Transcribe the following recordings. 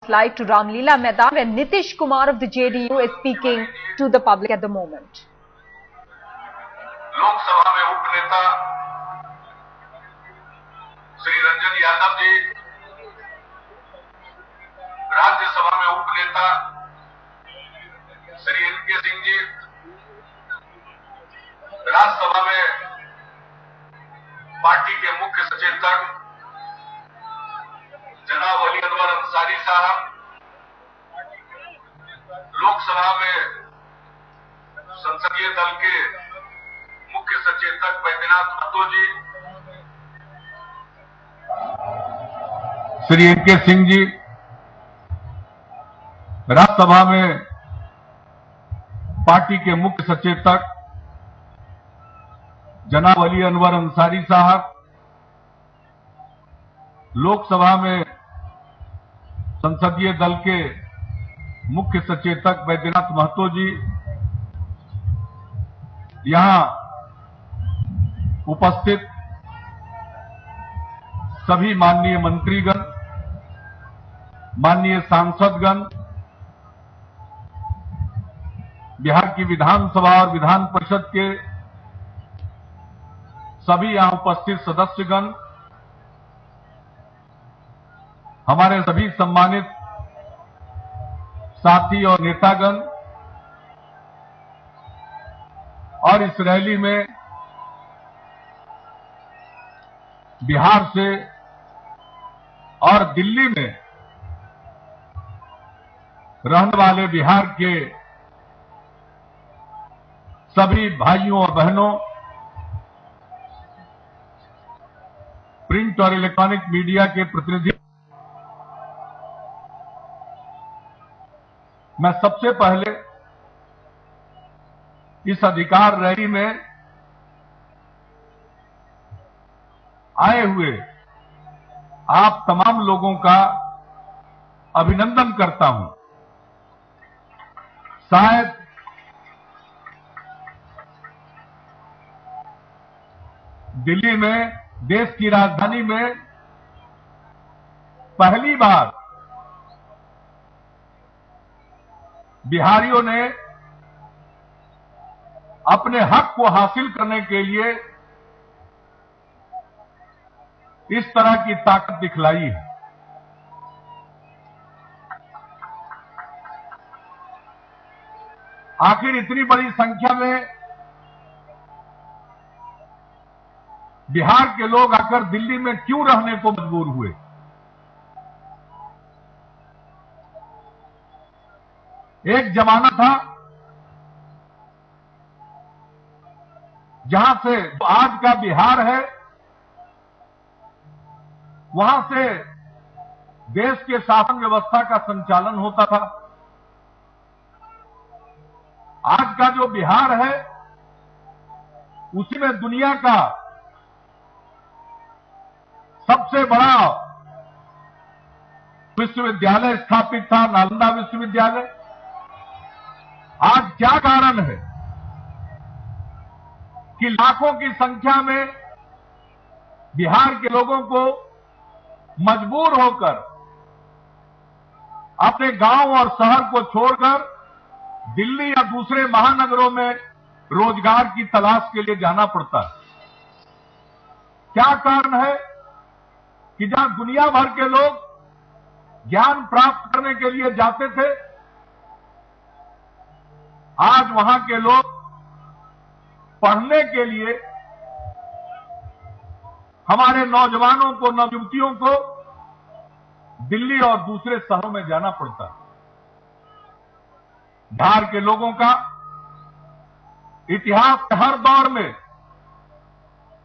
slide to Ramlila Maidan, where Nitish Kumar of the JDU is speaking to the public at the moment. Lok Sabha में उपनेता श्री रंजन यादव जी, राज्यसभा में उपनेता Shri N K Singh ji, Rajya Sabha में party के मुख्य सचेतक जनाब अली अनवर अंसारी साहब, लोकसभा में संसदीय दल के मुख्य सचेतक बैद्यनाथ महतो जी, श्री एनके सिंह जी, राज्यसभा में पार्टी के मुख्य सचेतक जनाब अली अनवर अंसारी साहब, लोकसभा में संसदीय दल के मुख्य सचेतक बैद्यनाथ महतो जी, यहां उपस्थित सभी माननीय मंत्रीगण, माननीय सांसदगण, बिहार की विधानसभा और विधान परिषद के सभी यहां उपस्थित सदस्यगण, हमारे सभी सम्मानित साथी और नेतागण, और इस रैली में बिहार से और दिल्ली में रहने वाले बिहार के सभी भाइयों और बहनों, प्रिंट और इलेक्ट्रॉनिक मीडिया के प्रतिनिधि, मैं सबसे पहले इस अधिकार रैली में आए हुए आप तमाम लोगों का अभिनंदन करता हूं। शायद दिल्ली में, देश की राजधानी में पहली बार बिहारियों ने अपने हक को हासिल करने के लिए इस तरह की ताकत दिखलाई है। आखिर इतनी बड़ी संख्या में बिहार के लोग आकर दिल्ली में क्यों रहने को मजबूर हुए? एक जमाना था जहां से आज का बिहार है, वहां से देश के शासन व्यवस्था का संचालन होता था। आज का जो बिहार है, उसी में दुनिया का सबसे बड़ा विश्वविद्यालय स्थापित था, नालंदा विश्वविद्यालय। आज क्या कारण है कि लाखों की संख्या में बिहार के लोगों को मजबूर होकर अपने गांव और शहर को छोड़कर दिल्ली या दूसरे महानगरों में रोजगार की तलाश के लिए जाना पड़ता है? क्या कारण है कि जहां दुनिया भर के लोग ज्ञान प्राप्त करने के लिए जाते थे, आज वहां के लोग पढ़ने के लिए हमारे नौजवानों को, नवयुवतियों को दिल्ली और दूसरे शहरों में जाना पड़ता है? बिहार के लोगों का इतिहास के हर दौर में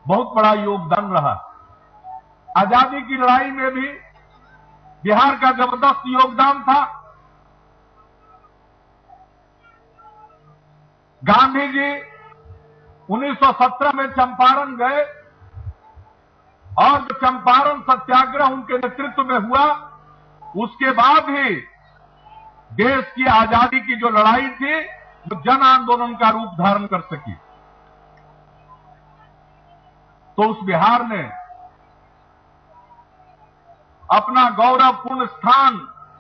बहुत बड़ा योगदान रहा। आजादी की लड़ाई में भी बिहार का जबरदस्त योगदान था। गांधी जी 1917 में चंपारण गए और जो चंपारण सत्याग्रह उनके नेतृत्व में हुआ, उसके बाद ही देश की आजादी की जो लड़ाई थी वो जन आंदोलन का रूप धारण कर सकी। तो उस बिहार ने अपना गौरवपूर्ण स्थान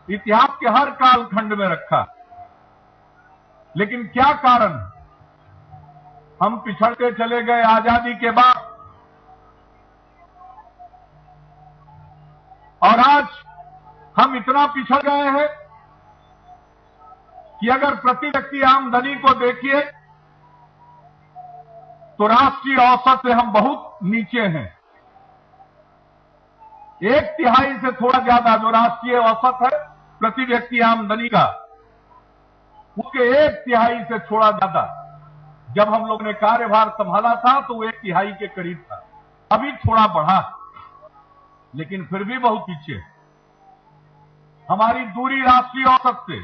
इतिहास के हर कालखंड में रखा। लेकिन क्या कारण, हम पिछड़ते चले गए आजादी के बाद, और आज हम इतना पिछड़ गए हैं कि अगर प्रति व्यक्ति आमदनी को देखिए तो राष्ट्रीय औसत से हम बहुत नीचे हैं। 1/3 से थोड़ा ज्यादा जो राष्ट्रीय औसत है प्रति व्यक्ति आमदनी का, उसके 1/3 से थोड़ा ज्यादा जब हम लोग ने कार्यभार संभाला था तो वो 1/3 के करीब था। अभी थोड़ा बढ़ा, लेकिन फिर भी बहुत पीछे। हमारी दूरी राष्ट्रीय औसत से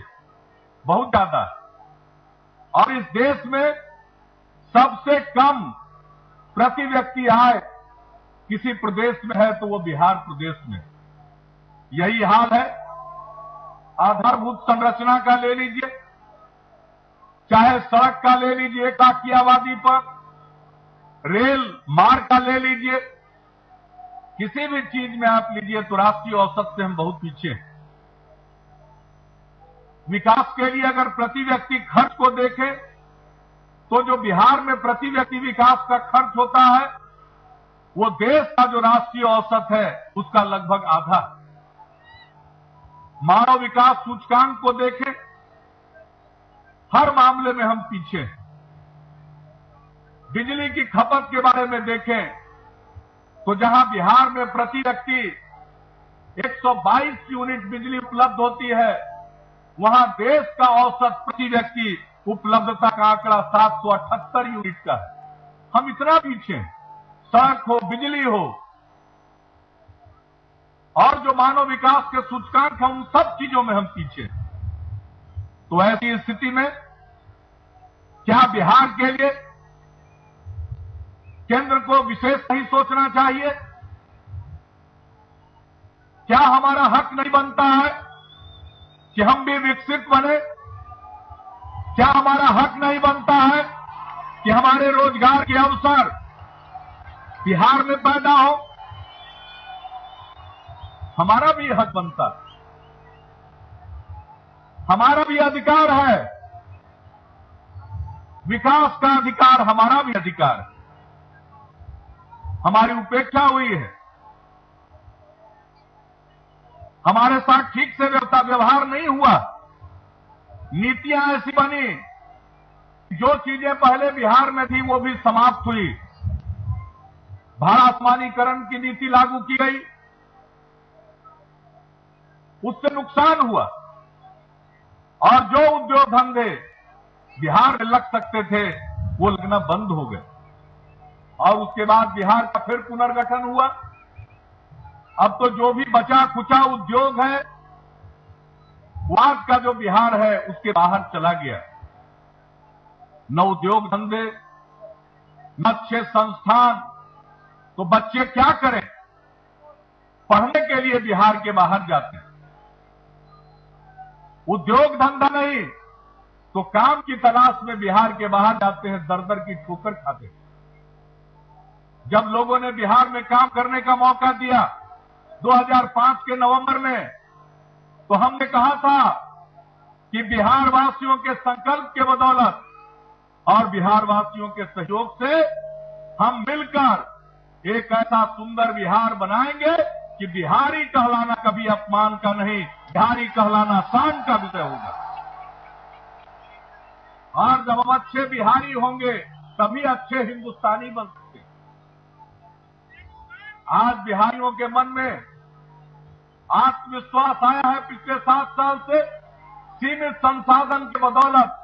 बहुत ज्यादा है। और इस देश में सबसे कम प्रति व्यक्ति आय किसी प्रदेश में है तो वो बिहार प्रदेश में। यही हाल है आधारभूत संरचना का, ले लीजिए, चाहे सड़क का ले लीजिए 1 लाख की आबादी पर, रेल मार्ग का ले लीजिए, किसी भी चीज में आप लीजिए तो राष्ट्रीय औसत से हम बहुत पीछे हैं। विकास के लिए अगर प्रति व्यक्ति खर्च को देखें तो जो बिहार में प्रति व्यक्ति विकास का खर्च होता है वो देश का जो राष्ट्रीय औसत है उसका लगभग आधा। मानव विकास सूचकांक को देखें, हर मामले में हम पीछे हैं। बिजली की खपत के बारे में देखें तो जहां बिहार में प्रति व्यक्ति 122 यूनिट बिजली उपलब्ध होती है, वहां देश का औसत प्रति व्यक्ति उपलब्धता का आंकड़ा 778 यूनिट का है। हम इतना पीछे हैं, सड़क हो, बिजली हो, और जो मानव विकास के सूचकांक हैं उन सब चीजों में हम पीछे हैं। तो ऐसी स्थिति में क्या बिहार के लिए केंद्र को विशेष नहीं सोचना चाहिए? क्या हमारा हक नहीं बनता है कि हम भी विकसित बने? क्या हमारा हक नहीं बनता है कि हमारे रोजगार के अवसर बिहार में पैदा हो? हमारा भी हक बनता है, हमारा भी अधिकार है, विकास का अधिकार हमारा भी अधिकार है। हमारी उपेक्षा हुई है, हमारे साथ ठीक से व्यवहार नहीं हुआ, नीतियां ऐसी बनी, जो चीजें पहले बिहार में थी वो भी समाप्त हुई। भारतमानीकरण की नीति लागू की गई, उससे नुकसान हुआ, और जो उद्योग धंधे बिहार में लग सकते थे वो लगना बंद हो गए। और उसके बाद बिहार का फिर पुनर्गठन हुआ। अब तो जो भी बचा खुचा उद्योग है वो आज का जो बिहार है उसके बाहर चला गया। न उद्योग धंधे, न अच्छे संस्थान, तो बच्चे क्या करें? पढ़ने के लिए बिहार के बाहर जाते हैं। उद्योग धंधा नहीं तो काम की तलाश में बिहार के बाहर जाते हैं, दर दर की ठोकर खाते हैं। जब लोगों ने बिहार में काम करने का मौका दिया 2005 के नवंबर में, तो हमने कहा था कि बिहार वासियों के संकल्प के बदौलत और बिहार वासियों के सहयोग से हम मिलकर एक ऐसा सुंदर बिहार बनाएंगे कि बिहारी कहलाना कभी अपमान का नहीं, बिहारी कहलाना शान का विषय होगा। और जब हम अच्छे बिहारी होंगे तभी अच्छे हिंदुस्तानी बन सकते हैं। आज बिहारियों के मन में आत्मविश्वास आया है। पिछले 7 साल से सीमित संसाधन के बदौलत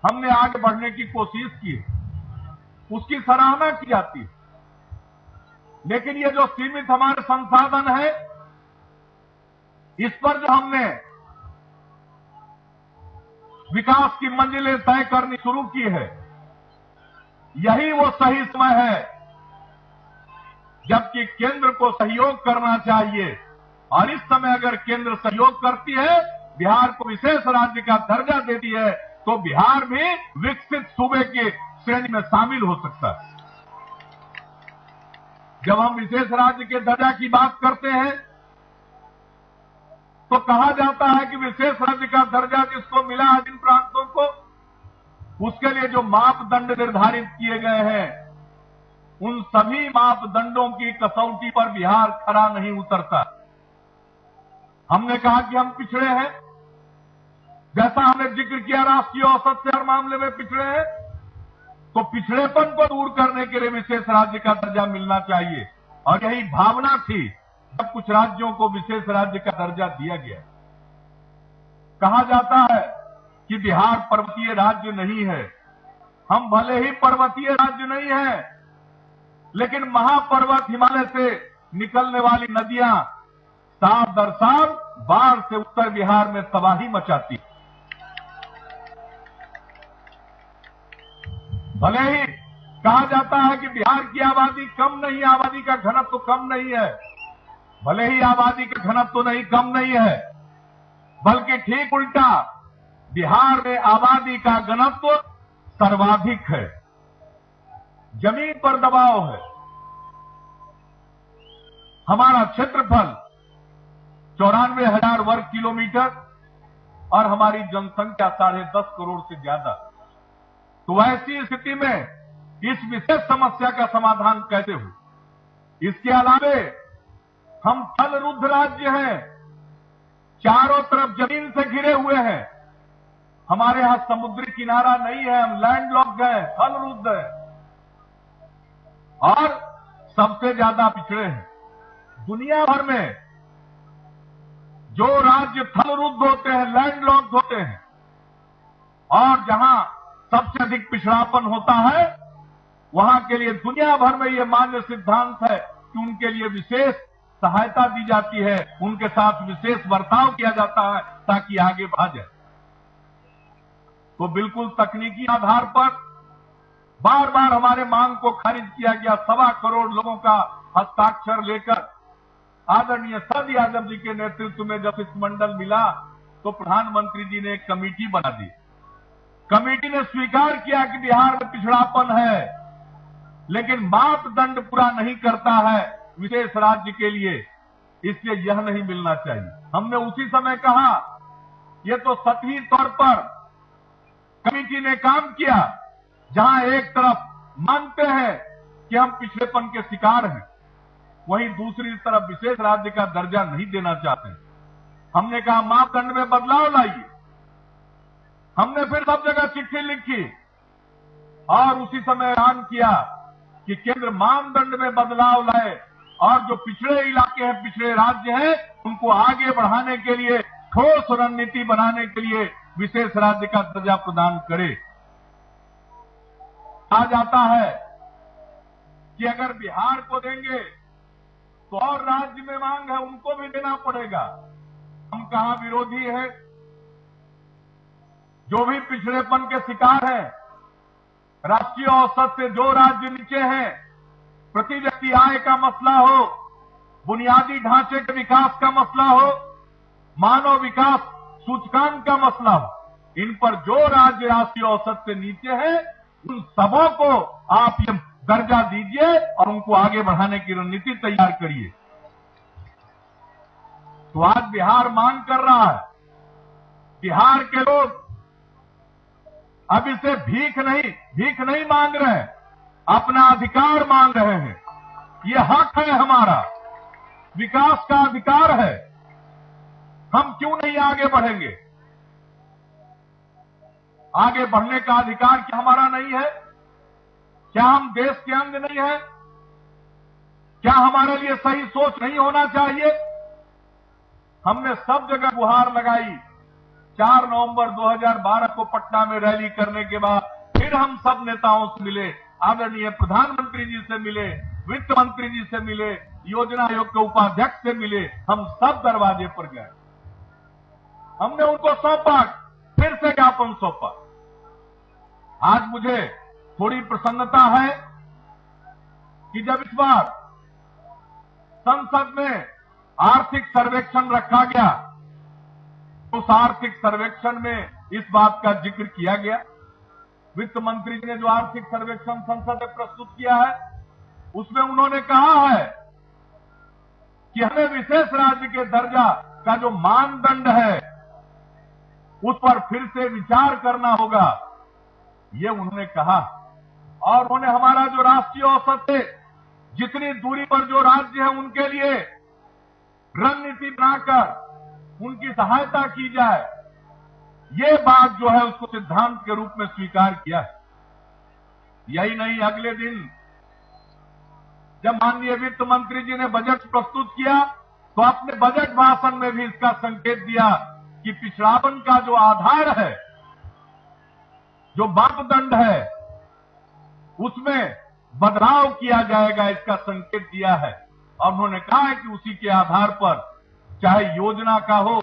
हमने आगे बढ़ने की कोशिश की है, उसकी सराहना की जाती है। लेकिन ये जो सीमित हमारे संसाधन है, इस पर जो हमने विकास की मंजिलें तय करनी शुरू की है, यही वो सही समय है जबकि केंद्र को सहयोग करना चाहिए। और इस समय अगर केंद्र सहयोग करती है, बिहार को विशेष राज्य का दर्जा देती है, तो बिहार भी विकसित सूबे की श्रेणी में शामिल हो सकता है। जब हम विशेष राज्य के दर्जा की बात करते हैं तो कहा जाता है कि विशेष राज्य का दर्जा जिसको मिला है जिन प्रांतों को, उसके लिए जो मापदंड निर्धारित किए गए हैं, उन सभी मापदंडों की कसौटी पर बिहार खरा नहीं उतरता। हमने कहा कि हम पिछड़े हैं, जैसा हमने जिक्र किया राष्ट्रीय औसत से हर मामले में पिछड़े हैं, तो पिछड़ेपन को दूर करने के लिए विशेष राज्य का दर्जा मिलना चाहिए। और यही भावना थी जब कुछ राज्यों को विशेष राज्य का दर्जा दिया गया। कहा जाता है कि बिहार पर्वतीय राज्य नहीं है। हम भले ही पर्वतीय राज्य नहीं है, लेकिन महापर्वत हिमालय से निकलने वाली नदियां साल दर साल बाढ़ से उत्तर बिहार में तबाही मचाती। भले ही कहा जाता है कि बिहार की आबादी कम नहीं, आबादी का घनत्व तो कम नहीं है, भले ही आबादी का घनत्व तो नहीं कम नहीं है, बल्कि ठीक उल्टा बिहार में आबादी का घनत्व सर्वाधिक है। जमीन पर दबाव है। हमारा क्षेत्रफल 94,000 वर्ग किलोमीटर और हमारी जनसंख्या 10.5 करोड़ से ज्यादा। तो ऐसी स्थिति में इस विशेष समस्या का समाधान कैसे हो? इसके अलावे हम थलरुद्ध राज्य हैं, चारों तरफ जमीन से घिरे हुए हैं। हमारे यहां समुद्री किनारा नहीं है, हम लैंडलॉक्ड हैं, थलरुद्ध हैं और सबसे ज्यादा पिछड़े हैं। दुनिया भर में जो राज्य थलरुद्ध होते हैं, लैंडलॉक्ड होते हैं, और जहां सबसे अधिक पिछड़ापन होता है, वहां के लिए दुनिया भर में यह मान्य सिद्धांत है कि उनके लिए विशेष सहायता दी जाती है, उनके साथ विशेष बर्ताव किया जाता है ताकि आगे बढ़ा जाए। तो बिल्कुल तकनीकी आधार पर बार बार हमारे मांग को खारिज किया गया। 1.25 करोड़ लोगों का हस्ताक्षर लेकर आदरणीय सद यादव जी के नेतृत्व में जब इस मंडल मिला, तो प्रधानमंत्री जी ने एक कमेटी बना दी। कमेटी ने स्वीकार किया कि बिहार में पिछड़ापन है, लेकिन मापदंड पूरा नहीं करता है विशेष राज्य के लिए, इसलिए यह नहीं मिलना चाहिए। हमने उसी समय कहा, यह तो सतही तौर पर कमेटी ने काम किया, जहां एक तरफ मानते हैं कि हम पिछड़ेपन के शिकार हैं, वहीं दूसरी तरफ विशेष राज्य का दर्जा नहीं देना चाहते। हमने कहा मापदंड में बदलाव लाइए। हमने फिर सब जगह चिट्ठी लिखी और उसी समय ऐलान किया कि केंद्र मानदंड में बदलाव लाए और जो पिछड़े इलाके हैं, पिछड़े राज्य हैं, उनको आगे बढ़ाने के लिए ठोस रणनीति बनाने के लिए विशेष राज्य का दर्जा प्रदान करे। कहा जाता है कि अगर बिहार को देंगे तो और राज्य में मांग है, उनको भी देना पड़ेगा। हम कहां विरोधी हैं? जो भी पिछड़ेपन के शिकार हैं, राष्ट्रीय औसत से जो राज्य नीचे हैं, प्रति व्यक्ति आय का मसला हो, बुनियादी ढांचे के विकास का मसला हो, मानव विकास सूचकांक का मसला हो, इन पर जो राज्य राष्ट्रीय औसत से नीचे हैं, उन सबों को आप ये दर्जा दीजिए और उनको आगे बढ़ाने की रणनीति तैयार करिए। तो आज बिहार मांग कर रहा है। बिहार के लोग अब इसे भीख नहीं मांग रहे हैं, अपना अधिकार मांग रहे हैं। ये हक है हमारा, विकास का अधिकार है। हम क्यों नहीं आगे बढ़ेंगे? आगे बढ़ने का अधिकार क्या हमारा नहीं है? क्या हम देश के अंग नहीं है? क्या हमारे लिए सही सोच नहीं होना चाहिए? हमने सब जगह गुहार लगाई। 4 नवंबर 2012 को पटना में रैली करने के बाद फिर हम सब नेताओं से मिले, आदरणीय प्रधानमंत्री जी से मिले, वित्त मंत्री जी से मिले, योजना आयोग के उपाध्यक्ष से मिले। हम सब दरवाजे पर गए, हमने उनको सौंपा, फिर से ज्ञापन सौंपा। आज मुझे थोड़ी प्रसन्नता है कि जब इस बार संसद में आर्थिक सर्वेक्षण रखा गया, उस आर्थिक सर्वेक्षण में इस बात का जिक्र किया गया। वित्त मंत्री जी ने जो आर्थिक सर्वेक्षण संसद में प्रस्तुत किया है, उसमें उन्होंने कहा है कि हमें विशेष राज्य के दर्जा का जो मानदंड है उस पर फिर से विचार करना होगा, ये उन्होंने कहा। और उन्होंने हमारा जो राष्ट्रीय औसत है, जितनी दूरी पर जो राज्य है उनके लिए रणनीति बनाकर उनकी सहायता की जाए, ये बात जो है उसको सिद्धांत के रूप में स्वीकार किया है। यही नहीं, अगले दिन जब माननीय वित्त मंत्री जी ने बजट प्रस्तुत किया तो अपने बजट भाषण में भी इसका संकेत दिया कि पिछड़ापन का जो आधार है, जो मापदंड है, उसमें बदलाव किया जाएगा, इसका संकेत दिया है। और उन्होंने कहा है कि उसी के आधार पर चाहे योजना का हो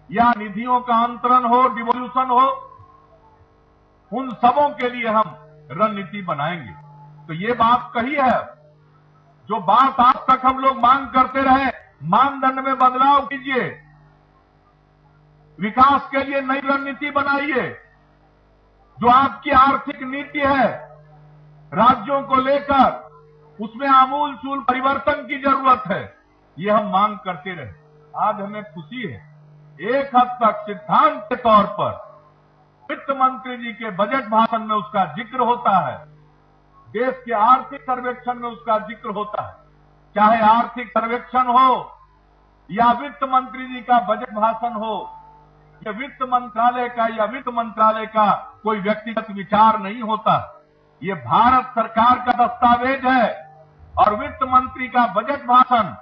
या निधियों का अंतरण हो, डिवोल्यूशन हो, उन सबों के लिए हम रणनीति बनाएंगे। तो ये बात कही है, जो बात आज तक हम लोग मांग करते रहे, मानदंड में बदलाव कीजिए, विकास के लिए नई रणनीति बनाइए। जो आपकी आर्थिक नीति है राज्यों को लेकर, उसमें आमूल चूल परिवर्तन की जरूरत है, ये हम मांग करते रहे। आज हमें खुशी है, एक हद तक सिद्धांत के तौर पर वित्त मंत्री जी के बजट भाषण में उसका जिक्र होता है, देश के आर्थिक सर्वेक्षण में उसका जिक्र होता है। चाहे आर्थिक सर्वेक्षण हो या वित्त मंत्री जी का बजट भाषण हो, यह वित्त मंत्रालय का या वित्त मंत्रालय का कोई व्यक्तिगत विचार नहीं होता। ये भारत सरकार का दस्तावेज है और वित्त मंत्री का बजट भाषण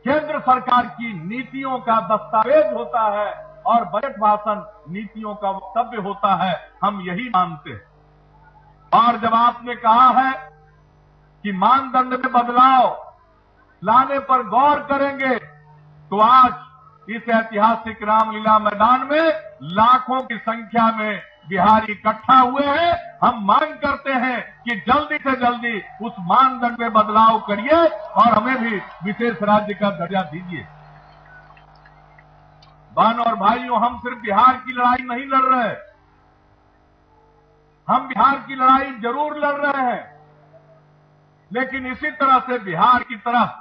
केंद्र सरकार की नीतियों का दस्तावेज होता है और बजट भाषण नीतियों का वक्तव्य होता है। हम यही मानते हैं। और जब आपने कहा है कि मानदंड में बदलाव लाने पर गौर करेंगे, तो आज इस ऐतिहासिक रामलीला मैदान में लाखों की संख्या में बिहारी इकट्ठा हुए हैं। हम मांग करते हैं कि जल्दी से जल्दी उस मानदंड में बदलाव करिए और हमें भी विशेष राज्य का दर्जा दीजिए। बहनों और भाइयों, हम सिर्फ बिहार की लड़ाई नहीं लड़ रहे, हम बिहार की लड़ाई जरूर लड़ रहे हैं, लेकिन इसी तरह से बिहार की तरह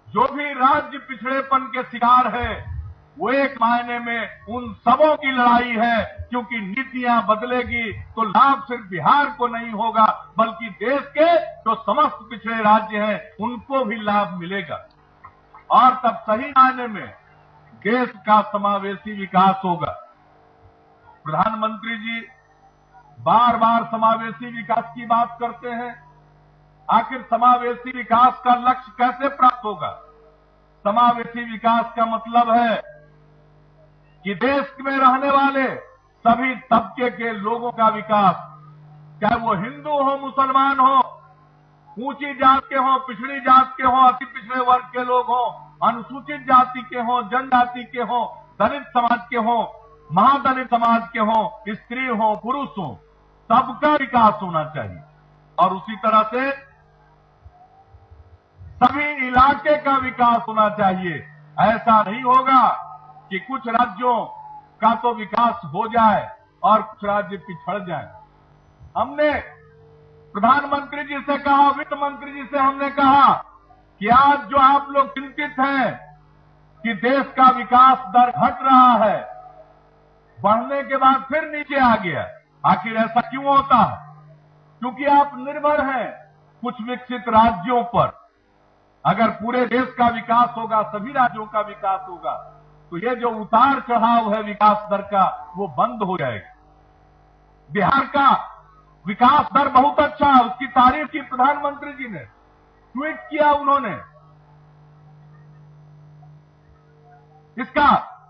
जो भी राज्य पिछड़ेपन के शिकार है, वो एक मायने में उन सबों की लड़ाई है, क्योंकि नीतियां बदलेगी तो लाभ सिर्फ बिहार को नहीं होगा, बल्कि देश के जो समस्त पिछड़े राज्य हैं उनको भी लाभ मिलेगा। और तब सही मायने में देश का समावेशी विकास होगा। प्रधानमंत्री जी बार बार समावेशी विकास की बात करते हैं। आखिर समावेशी विकास का लक्ष्य कैसे प्राप्त होगा? समावेशी विकास का मतलब है कि देश में रहने वाले सभी तबके के लोगों का विकास, चाहे वो हिंदू हो, मुसलमान हो, ऊंची जात के हो, पिछड़ी जात के हो, अति पिछड़े वर्ग के लोग हो, अनुसूचित जाति के हो, जनजाति के हो, दलित समाज के हो, महादलित समाज के हो, स्त्री हो, पुरुष हो, सबका विकास होना चाहिए। और उसी तरह से सभी इलाके का विकास होना चाहिए। ऐसा नहीं होगा कि कुछ राज्यों का तो विकास हो जाए और कुछ राज्य पिछड़ जाए। हमने प्रधानमंत्री जी से कहा, वित्त मंत्री जी से हमने कहा कि आज जो आप लोग चिंतित हैं कि देश का विकास दर घट रहा है, बढ़ने के बाद फिर नीचे आ गया, आखिर ऐसा क्यों होता है? क्योंकि आप निर्भर हैं कुछ विकसित राज्यों पर। अगर पूरे देश का विकास होगा, सभी राज्यों का विकास होगा, तो ये जो उतार चढ़ाव है विकास दर का, वो बंद हो जाएगा। बिहार का विकास दर बहुत अच्छा है, उसकी तारीफ की प्रधानमंत्री जी ने, ट्वीट किया उन्होंने, इसका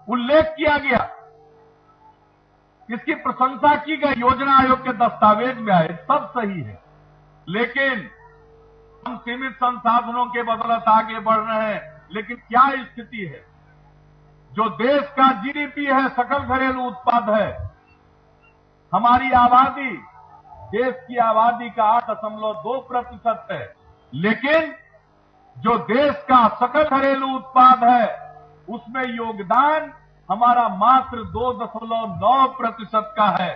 उल्लेख किया गया, इसकी प्रशंसा की गई, योजना आयोग के दस्तावेज में आए, सब सही है। लेकिन हम सीमित संसाधनों के बदौलत आगे बढ़ रहे हैं। लेकिन क्या स्थिति है? जो देश का जीडीपी है, सकल घरेलू उत्पाद है, हमारी आबादी देश की आबादी का 8.2% है, लेकिन जो देश का सकल घरेलू उत्पाद है उसमें योगदान हमारा मात्र 2.9% का है।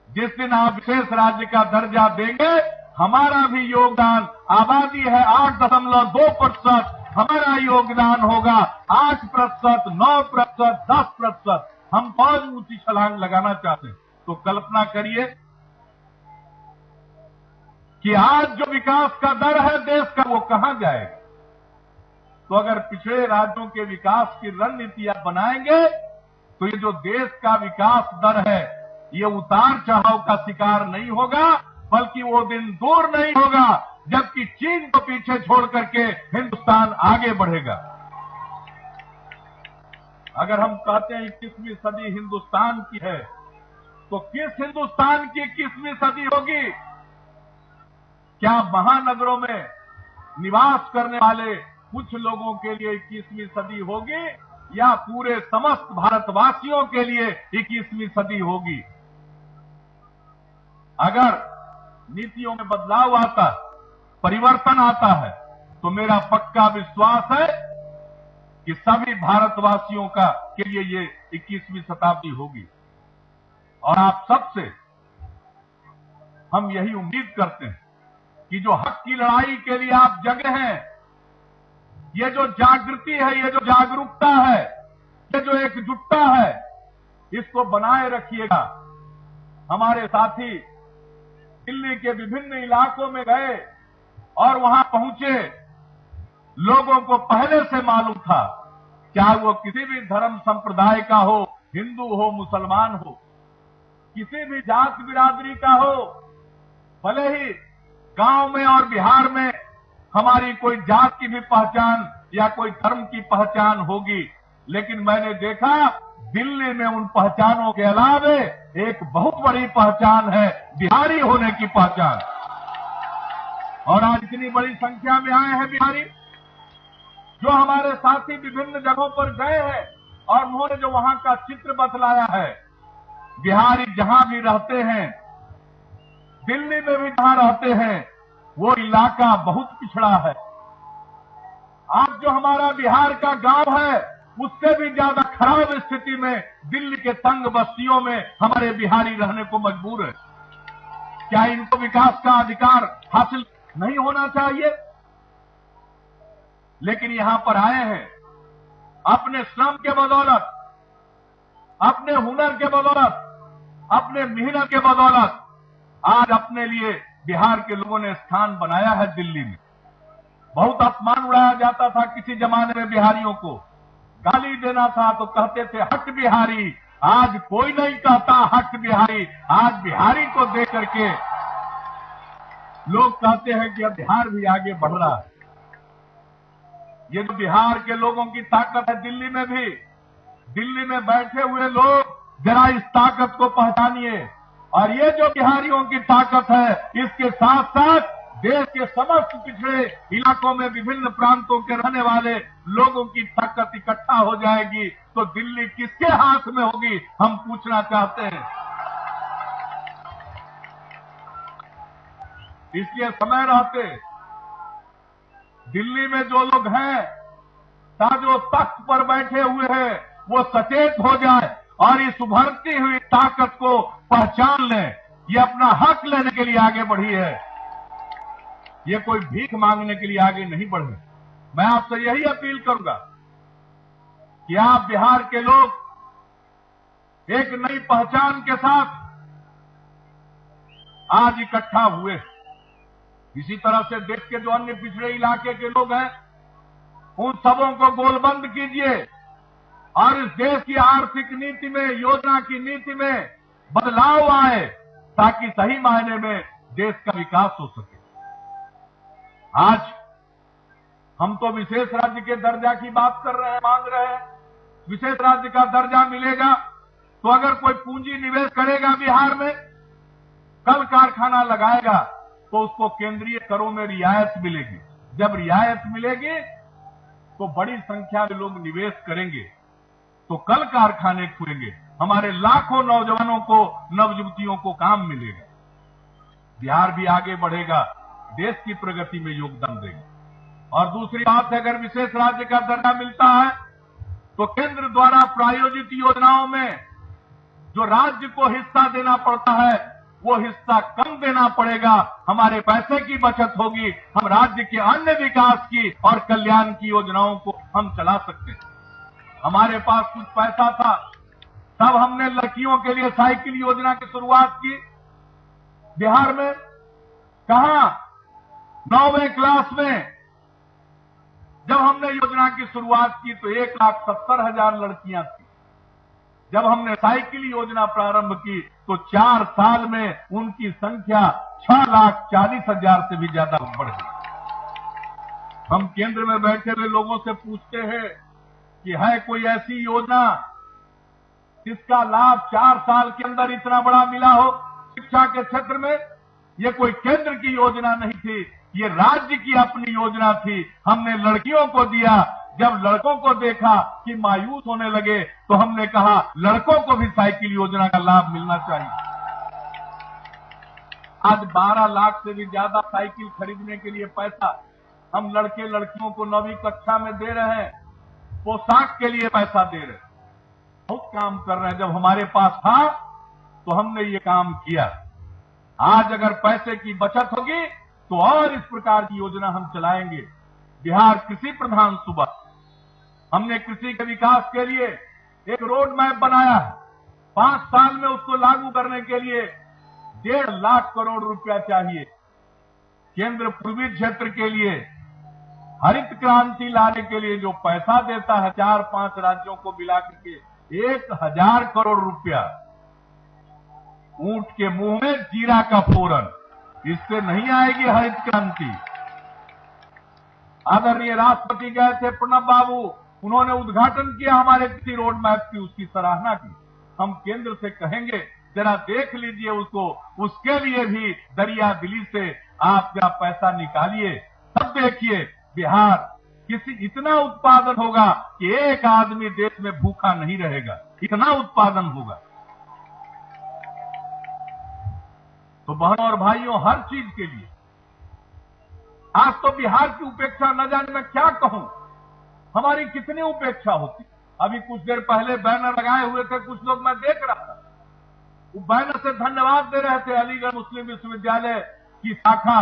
जिस दिन आप विशेष राज्य का दर्जा देंगे, हमारा भी योगदान, आबादी है 8.2%, हमारा योगदान होगा 8%, 9%, 10%। हम बहुत ऊंची छलांग लगाना चाहते हैं। तो कल्पना करिए कि आज जो विकास का दर है देश का, वो कहां जाएगा। तो अगर पिछड़े राज्यों के विकास की रणनीति आप बनाएंगे तो ये जो देश का विकास दर है ये उतार चढ़ाव का शिकार नहीं होगा, बल्कि वो दिन दूर नहीं होगा जबकि चीन को पीछे छोड़ करके हिंदुस्तान आगे बढ़ेगा। अगर हम कहते हैं 21वीं सदी हिंदुस्तान की है, तो किस हिंदुस्तान की 21वीं सदी होगी? क्या महानगरों में निवास करने वाले कुछ लोगों के लिए 21वीं सदी होगी या पूरे समस्त भारतवासियों के लिए 21वीं सदी होगी? अगर नीतियों में बदलाव आता है, परिवर्तन आता है, तो मेरा पक्का विश्वास है कि सभी भारतवासियों का के लिए ये 21वीं शताब्दी होगी। और आप सबसे हम यही उम्मीद करते हैं कि जो हक की लड़ाई के लिए आप जगे हैं, ये जो जागृति है, ये जो जागरूकता है, ये जो एकजुटता है, इसको बनाए रखिएगा। हमारे साथी दिल्ली के विभिन्न इलाकों में गए और वहां पहुंचे, लोगों को पहले से मालूम था, चाहे वो किसी भी धर्म संप्रदाय का हो, हिंदू हो, मुसलमान हो, किसी भी जात बिरादरी का हो, भले ही गांव में और बिहार में हमारी कोई जात की भी पहचान या कोई धर्म की पहचान होगी, लेकिन मैंने देखा दिल्ली में उन पहचानों के अलावे एक बहुत बड़ी पहचान है बिहारी होने की पहचान। और आज इतनी बड़ी संख्या में आए हैं बिहारी, जो हमारे साथी विभिन्न जगहों पर गए हैं और उन्होंने जो वहां का चित्र बतलाया है। बिहारी जहां भी रहते हैं, दिल्ली में भी जहां रहते हैं, वो इलाका बहुत पिछड़ा है। आज जो हमारा बिहार का गांव है, उससे भी ज्यादा खराब स्थिति में दिल्ली के तंग बस्तियों में हमारे बिहारी रहने को मजबूर है। क्या इनको विकास का अधिकार हासिल नहीं होना चाहिए? लेकिन यहां पर आए हैं अपने श्रम के बदौलत, अपने हुनर के बदौलत, अपने मेहनत के बदौलत आज अपने लिए बिहार के लोगों ने स्थान बनाया है दिल्ली में। बहुत अपमान उड़ाया जाता था किसी जमाने में बिहारियों को, गाली देना था तो कहते थे हट बिहारी। आज कोई नहीं कहता हट बिहारी, आज बिहारी को देख करके लोग कहते हैं कि अब बिहार भी आगे बढ़ रहा है। ये जो बिहार के लोगों की ताकत है, दिल्ली में भी, दिल्ली में बैठे हुए लोग जरा इस ताकत को पहचानिए। और ये जो बिहारियों की ताकत है, इसके साथ साथ देश के समस्त पिछड़े इलाकों में विभिन्न प्रांतों के रहने वाले लोगों की ताकत इकट्ठा हो जाएगी तो दिल्ली किसके हाथ में होगी, हम पूछना चाहते हैं। इसलिए समय रहते दिल्ली में जो लोग हैं, जो तख्त पर बैठे हुए हैं, वो सचेत हो जाए और इस उभरती हुई ताकत को पहचान लें। ये अपना हक लेने के लिए आगे बढ़ी है, ये कोई भीख मांगने के लिए आगे नहीं बढ़े। मैं आपसे यही अपील करूंगा कि आप बिहार के लोग एक नई पहचान के साथ आज इकट्ठा हुए। इसी तरह से देश के जो अन्य पिछड़े इलाके के लोग हैं, उन सबों को गोलबंद कीजिए और इस देश की आर्थिक नीति में, योजना की नीति में बदलाव आए ताकि सही मायने में देश का विकास हो सके। आज हम तो विशेष राज्य के दर्जा की बात कर रहे हैं, मांग रहे हैं। विशेष राज्य का दर्जा मिलेगा तो अगर कोई पूंजी निवेश करेगा बिहार में, कल कारखाना लगाएगा तो उसको केंद्रीय करों में रियायत मिलेगी। जब रियायत मिलेगी तो बड़ी संख्या में लोग निवेश करेंगे, तो कल कारखाने खुलेंगे, हमारे लाखों नौजवानों को, नवयुवतियों को काम मिलेगा, बिहार भी आगे बढ़ेगा, देश की प्रगति में योगदान देगा। और दूसरी बात है, अगर विशेष राज्य का दर्जा मिलता है तो केंद्र द्वारा प्रायोजित योजनाओं में जो राज्य को हिस्सा देना पड़ता है, वो हिस्सा कम देना पड़ेगा, हमारे पैसे की बचत होगी, हम राज्य के अन्य विकास की और कल्याण की योजनाओं को हम चला सकते हैं। हमारे पास कुछ पैसा था, तब हमने लड़कियों के लिए साइकिल योजना की शुरुआत की। बिहार में कहां 9वीं क्लास में जब हमने योजना की शुरुआत की तो 1,70,000 लड़कियां थी। जब हमने साइकिल योजना प्रारंभ की तो 4 साल में उनकी संख्या 6,40,000 से भी ज्यादा बढ़ गई। हम केंद्र में बैठे हुए लोगों से पूछते हैं कि है कोई ऐसी योजना जिसका लाभ 4 साल के अंदर इतना बड़ा मिला हो शिक्षा के क्षेत्र में? ये कोई केंद्र की योजना नहीं थी, ये राज्य की अपनी योजना थी। हमने लड़कियों को दिया। जब लड़कों को देखा कि मायूस होने लगे तो हमने कहा लड़कों को भी साइकिल योजना का लाभ मिलना चाहिए। आज 12 लाख से भी ज्यादा साइकिल खरीदने के लिए पैसा हम लड़के लड़कियों को 9वीं कक्षा में दे रहे हैं, पोशाक के लिए पैसा दे रहे हैं, बहुत काम कर रहे हैं। जब हमारे पास था तो हमने ये काम किया। आज अगर पैसे की बचत होगी तो और इस प्रकार की योजना हम चलाएंगे। बिहार कृषि प्रधान सूबा, हमने कृषि के विकास के लिए एक रोड मैप बनाया है। 5 साल में उसको लागू करने के लिए 1.5 लाख करोड़ रुपया चाहिए। केंद्र पूर्वी क्षेत्र के लिए हरित क्रांति लाने के लिए जो पैसा देता है 4-5 राज्यों को मिलाकर के 1,000 करोड़ रुपया। ऊंट के मुंह में जीरा का फोरन, इससे नहीं आएगी हरित क्रांति। आदरणीय राष्ट्रपति गए थे प्रणब बाबू, उन्होंने उद्घाटन किया हमारे किसी रोड मैप की, उसकी सराहना की। हम केंद्र से कहेंगे जरा देख लीजिए उसको, उसके लिए भी दरिया दिली से आप क्या पैसा निकालिए। तब देखिए बिहार किसी इतना उत्पादन होगा कि एक आदमी देश में भूखा नहीं रहेगा, इतना उत्पादन होगा। तो बहनों और भाइयों, हर चीज के लिए आज तो बिहार की उपेक्षा न जाने मैं क्या कहूं, हमारी कितनी उपेक्षा होती। अभी कुछ देर पहले बैनर लगाए हुए थे कुछ लोग, मैं देख रहा था, वो बैनर से धन्यवाद दे रहे थे। अलीगढ़ मुस्लिम विश्वविद्यालय की शाखा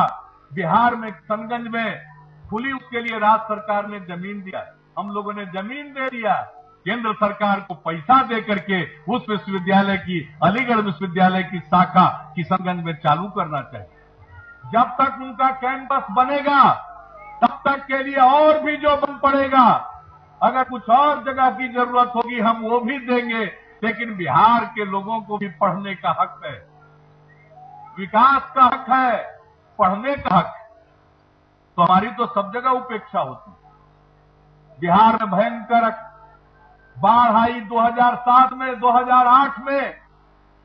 बिहार में सनगंज में खुली, उसके लिए राज्य सरकार ने जमीन दिया। हम लोगों ने जमीन दे दिया, केंद्र सरकार को पैसा दे करके उस विश्वविद्यालय की, अलीगढ़ विश्वविद्यालय की शाखा किशनगंज में चालू करना चाहिए। जब तक उनका कैंपस बनेगा तब तक के लिए और भी जो बन पड़ेगा, अगर कुछ और जगह की जरूरत होगी हम वो भी देंगे, लेकिन बिहार के लोगों को भी पढ़ने का हक है, विकास का हक है, पढ़ने का हक है। तो हमारी तो सब जगह उपेक्षा होती है। बिहार में भयंकर बाढ़ आई 2007 में, 2008 में,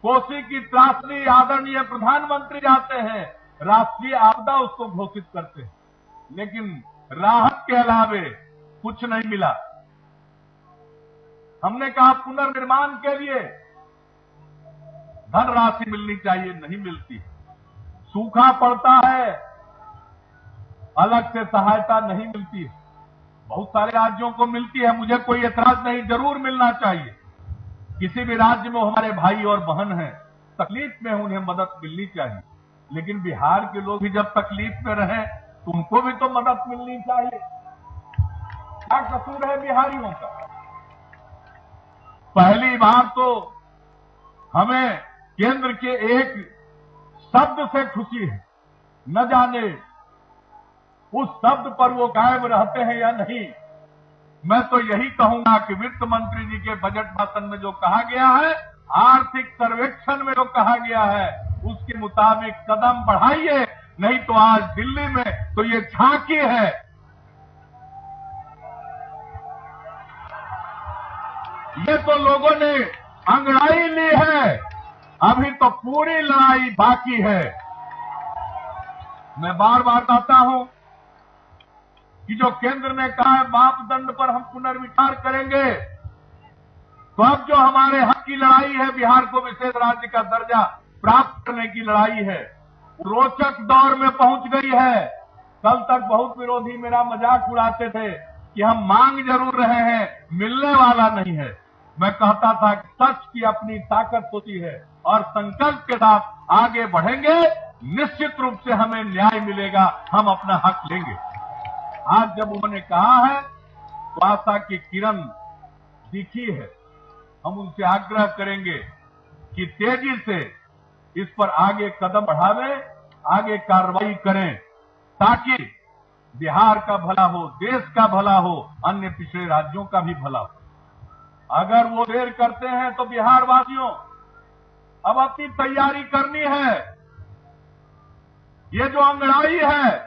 कोसी की त्रासदी, आदरणीय प्रधानमंत्री जाते हैं, राष्ट्रीय आपदा उसको घोषित करते हैं, लेकिन राहत के अलावे कुछ नहीं मिला। हमने कहा पुनर्निर्माण के लिए धनराशि मिलनी चाहिए, नहीं मिलती। सूखा पड़ता है, अलग से सहायता नहीं मिलती है। बहुत सारे राज्यों को मिलती है, मुझे कोई एतराज नहीं, जरूर मिलना चाहिए। किसी भी राज्य में हमारे भाई और बहन हैं, तकलीफ में उन्हें मदद मिलनी चाहिए। लेकिन बिहार के लोग भी जब तकलीफ में रहें तो उनको भी तो मदद मिलनी चाहिए। क्या कसूर है बिहारियों का? पहली बार तो हमें केंद्र के एक शब्द से खुशी है, न जाने उस शब्द पर वो कायम रहते हैं या नहीं। मैं तो यही कहूंगा कि वित्त मंत्री जी के बजट भाषण में जो कहा गया है, आर्थिक सर्वेक्षण में जो कहा गया है, उसके मुताबिक कदम बढ़ाइए, नहीं तो आज दिल्ली में तो ये झांकी है। ये तो लोगों ने अंगड़ाई ली है, अभी तो पूरी लड़ाई बाकी है। मैं बार बार कहता हूं कि जो केंद्र ने कहा है मापदंड पर हम पुनर्विचार करेंगे, तो अब जो हमारे हक की लड़ाई है, बिहार को विशेष राज्य का दर्जा प्राप्त करने की लड़ाई है, रोचक दौर में पहुंच गई है। कल तक बहुत विरोधी मेरा मजाक उड़ाते थे कि हम मांग जरूर रहे हैं, मिलने वाला नहीं है। मैं कहता था कि सच की अपनी ताकत होती है और संकल्प के साथ आगे बढ़ेंगे, निश्चित रूप से हमें न्याय मिलेगा, हम अपना हक लेंगे। आज जब उन्होंने कहा है तो आशा की किरण दिखी है। हम उनसे आग्रह करेंगे कि तेजी से इस पर आगे कदम बढ़ावें, आगे कार्रवाई करें, ताकि बिहार का भला हो, देश का भला हो, अन्य पिछड़े राज्यों का भी भला हो। अगर वो देर करते हैं तो बिहार वासियों अब अपनी तैयारी करनी है। ये जो अंगड़ाई है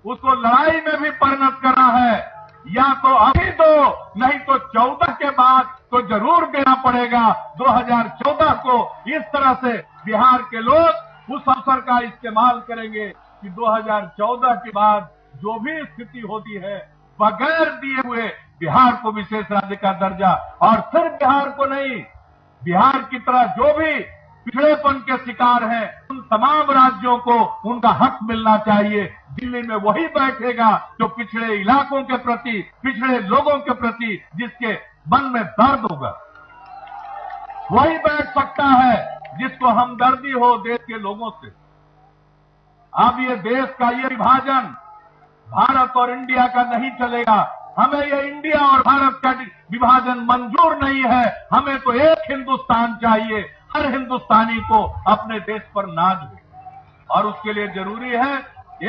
उसको लड़ाई में भी परिणत करना है, या तो अभी दो, नहीं तो 14 के बाद तो जरूर देना पड़ेगा। 2014 को इस तरह से बिहार के लोग उस अवसर का इस्तेमाल करेंगे कि 2014 के बाद जो भी स्थिति होती है, बगैर दिए हुए बिहार को विशेष राज्य का दर्जा, और सिर्फ बिहार को नहीं, बिहार की तरह जो भी पिछड़ेपन के शिकार हैं उन तमाम राज्यों को उनका हक मिलना चाहिए। दिल्ली में वही बैठेगा जो पिछड़े इलाकों के प्रति, पिछड़े लोगों के प्रति जिसके मन में दर्द होगा, वही बैठ सकता है जिसको हमदर्दी हो देश के लोगों से। अब ये देश का ये विभाजन भारत और इंडिया का नहीं चलेगा। हमें ये इंडिया और भारत का विभाजन मंजूर नहीं है। हमें तो एक हिंदुस्तान चाहिए। हर हिंदुस्तानी को अपने देश पर नाज हो और उसके लिए जरूरी है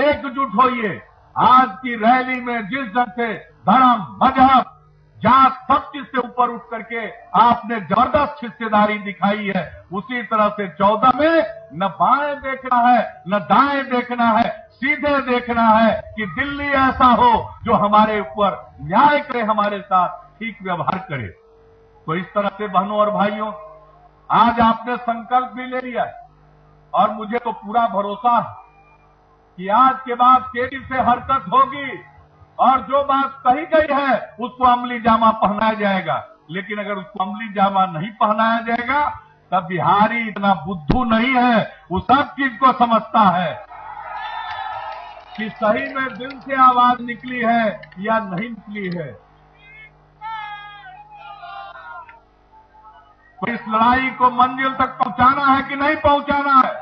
एकजुट होइए। आज की रैली में जिस ढंग से धर्म, मजहब, जात, सब चीज से ऊपर उठ करके आपने जबरदस्त हिस्सेदारी दिखाई है, उसी तरह से 14 में न बाएं देखना है न दाएं देखना है, सीधे देखना है कि दिल्ली ऐसा हो जो हमारे ऊपर न्याय करे, हमारे साथ ठीक व्यवहार करे। तो इस तरह से बहनों और भाइयों, आज आपने संकल्प भी ले लिया है और मुझे तो पूरा भरोसा है कि आज के बाद तेजी से हरकत होगी और जो बात कही गई है उसको अमली जामा पहनाया जाएगा। लेकिन अगर उसको अमली जामा नहीं पहनाया जाएगा तब बिहारी इतना बुद्धू नहीं है, वो सब चीज को समझता है कि सही में दिल से आवाज निकली है या नहीं निकली है। तो इस लड़ाई को मंजिल तक पहुंचाना है कि नहीं पहुंचाना है,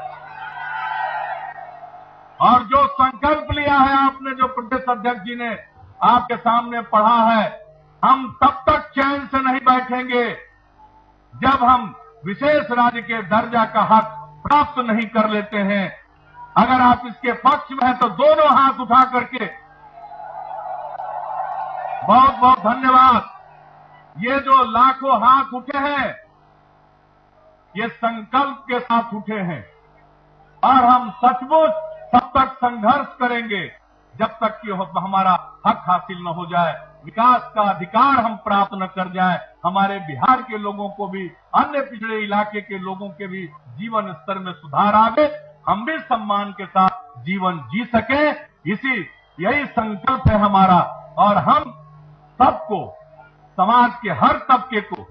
और जो संकल्प लिया है आपने, जो प्रदेश अध्यक्ष जी ने आपके सामने पढ़ा है, हम तब तक चैन से नहीं बैठेंगे जब हम विशेष राज्य के दर्जा का हक प्राप्त नहीं कर लेते हैं। अगर आप इसके पक्ष में हैं तो दोनों हाथ उठा करके बहुत बहुत धन्यवाद। ये जो लाखों हाथ उठे हैं ये संकल्प के साथ उठे हैं और हम सचमुच तब तक संघर्ष करेंगे जब तक कि हमारा हक हासिल न हो जाए, विकास का अधिकार हम प्राप्त न कर जाए, हमारे बिहार के लोगों को भी, अन्य पिछड़े इलाके के लोगों के भी जीवन स्तर में सुधार आवे, हम भी सम्मान के साथ जीवन जी सके। यही संकल्प है हमारा और हम सबको, समाज के हर तबके को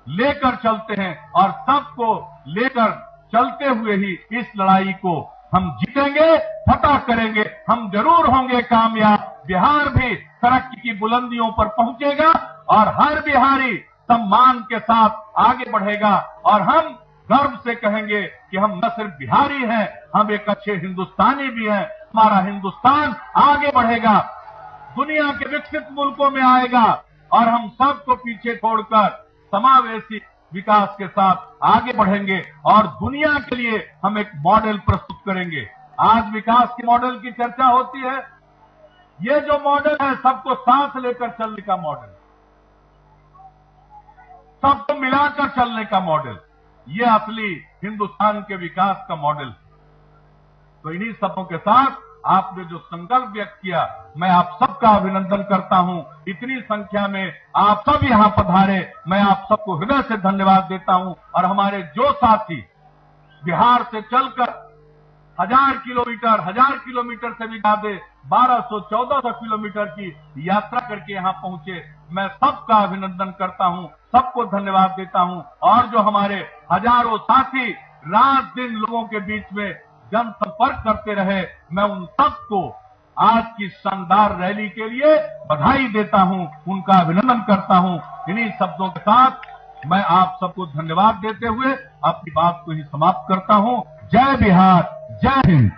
लेकर चलते हैं और सबको लेकर चलते हुए ही इस लड़ाई को हम जीतेंगे, फतह करेंगे। हम जरूर होंगे कामयाब। बिहार भी तरक्की की बुलंदियों पर पहुंचेगा और हर बिहारी सम्मान के साथ आगे बढ़ेगा और हम गर्व से कहेंगे कि हम न सिर्फ बिहारी हैं, हम एक अच्छे हिंदुस्तानी भी हैं। हमारा हिंदुस्तान आगे बढ़ेगा, दुनिया के विकसित मुल्कों में आएगा और हम सबको पीछे छोड़कर समावेशी विकास के साथ आगे बढ़ेंगे और दुनिया के लिए हम एक मॉडल प्रस्तुत करेंगे। आज विकास के मॉडल की चर्चा होती है। ये जो मॉडल है सबको साथ लेकर चलने का मॉडल, सबको मिलाकर चलने का मॉडल, ये असली हिंदुस्तान के विकास का मॉडल। तो इन्हीं सबों के साथ आपने जो संकल्प व्यक्त किया, मैं आप सबका अभिनंदन करता हूं। इतनी संख्या में आप सब यहां पधारे, मैं आप सबको हृदय से धन्यवाद देता हूं। और हमारे जो साथी बिहार से चलकर 1000 किलोमीटर से भी ज्यादा 1200-1400 किलोमीटर की यात्रा करके यहां पहुंचे, मैं सबका अभिनंदन करता हूं, सबको धन्यवाद देता हूं। और जो हमारे हजारों साथी रात दिन लोगों के बीच में जनसंपर्क करते रहे, मैं उन सबको आज की शानदार रैली के लिए बधाई देता हूं, उनका अभिनंदन करता हूं। इन्हीं शब्दों के साथ मैं आप सबको धन्यवाद देते हुए अपनी बात को ही समाप्त करता हूं। जय बिहार, जय हिंद।